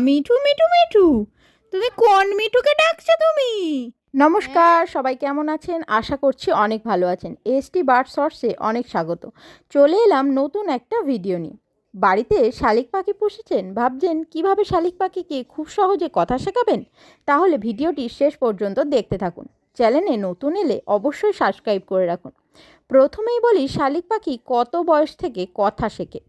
মিঠু মিঠু মিঠু, তুমি কোন মিঠুকে ডাকছো তুমি? নমস্কার, সবাই কেমন আছেন? আশা করছি অনেক ভালো আছেন। এসটি বার্ড শর্টসে অনেক স্বাগত। চলে এলাম নতুন একটা ভিডিও নিয়ে। বাড়িতে শালিক পাখি পুষেছেন, ভাবছেন কিভাবে শালিক পাখিকে খুব সহজে কথা শেখাবেন? তাহলে ভিডিওটি শেষ পর্যন্ত দেখতে থাকুন। চ্যানেলে নতুন এলে অবশ্যই সাবস্ক্রাইব করে রাখুন। প্রথমেই বলি, শালিক পাখি কত বয়স থেকে কথা শেখে?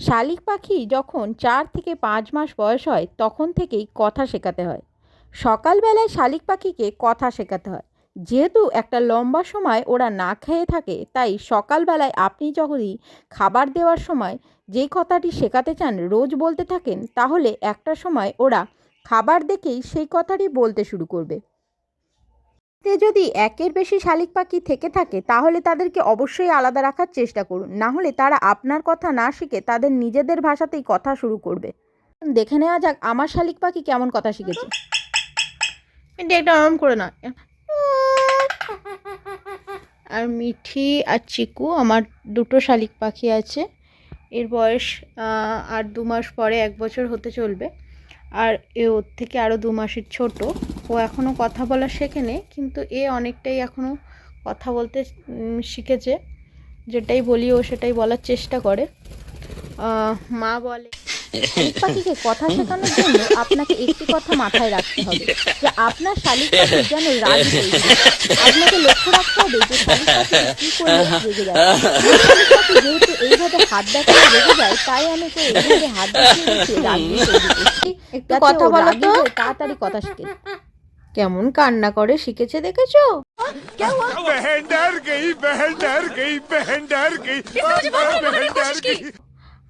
শালিক পাখি যখন 4 থেকে 5 মাস বয়স হয় তখন থেকেই কথা শেখাতে হয়। সকালবেলায় শালিক পাখিকে কথা শেখাতে হয়। যেহেতু একটা লম্বা সময় ওরা না খেয়ে থাকে, তাই সকালবেলায় আপনি যখনই খাবার দেওয়ার সময় যেই কথাটি শেখাতে চান রোজ বলতে থাকেন, তাহলে একটা সময় ওরা খাবার দেখেই সেই কথাটি বলতে শুরু করবে। যদি একের বেশি শালিক পাখি থেকে থাকে তাহলে তাদেরকে অবশ্যই আলাদা রাখার চেষ্টা করুন, না হলে তারা আপনার কথা না শিখে তাদের নিজেদের ভাষাতেই কথা শুরু করবে। দেখে নেওয়া যাক আমার শালিক পাখি কেমন কথা শিখেছে। একটা আরাম করে না। আর মিঠি আর চিকু আমার দুটো শালিক পাখি আছে। এর বয়স আর 2 মাস পরে 1 বছর হতে চলবে। আর ওর থেকে আরও 2 মাসের ছোট। ও এখনও কথা বলা শেখেনি, কিন্তু অনেকটাই এখনও কথা বলতে শিখেছে। যেটাই বলি ও সেটাই বলার চেষ্টা করে। মা বলে, শালিক পাখিকে কথা শেখানোর জন্য আপনাকে একটি কথা মাথায় রাখতে হবে, যে আপনার শালিক পাখি যেন রাজি হয়ে যায়। আপনাকে লক্ষ্য রাখতে হবে যে শালিক পাখি কি করলে রেগে যায়। শালিক পাখি যেহেতু এইভাবে হাত দেখালে রেগে যায়, তাই আমি তো এইভাবে হাত দেখিয়ে রাগিয়ে তৈরি করছি। একটু কথা বলো তো, তাড়াতাড়ি কথা শিখে। কেমন কান্না করে শিখেছে দেখেছো? बहन डर गई, बहन डर गई, बहन डर गई, बहन डर गई।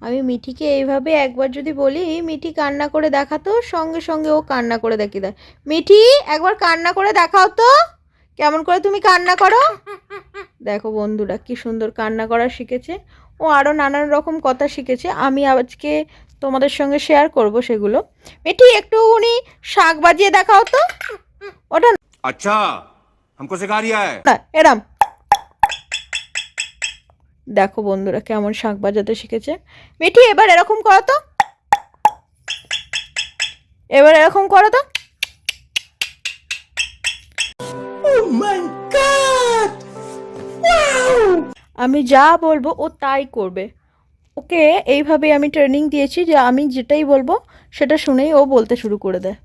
আমি মিঠিকে এইভাবে একবার যদি বলি মিঠি কান্না করে দেখাতো, সঙ্গে সঙ্গে ও কান্না করে দেখিয়ে দেয়। মিঠি, একবার কান্না করে দেখাও তো, কেমন করে তুমি কান্না করো। দেখো বন্ধুরা, কি সুন্দর কান্না করা শিখেছে। ও আরও নানান রকম কথা শিখেছে, আমি আজকে তোমাদের সঙ্গে শেয়ার করব সেগুলো। মিঠি, একটু উনি শাক বাজিয়ে দেখাও তো। ওটা अच्छा हमको सिखा रिया है। না, এরম। দেখো বন্ধুরা কেমন শাঁখ বাজাতে শিখেছে। মিঠি, এবার এরকম করো তো, এবার এরকম করো তো। আমি যা বলবো ও তাই করবে। ওকে এইভাবে আমি ট্রেনিং দিয়েছি যে আমি যেটাই বলবো সেটা শুনেই ও বলতে শুরু করে দেয়।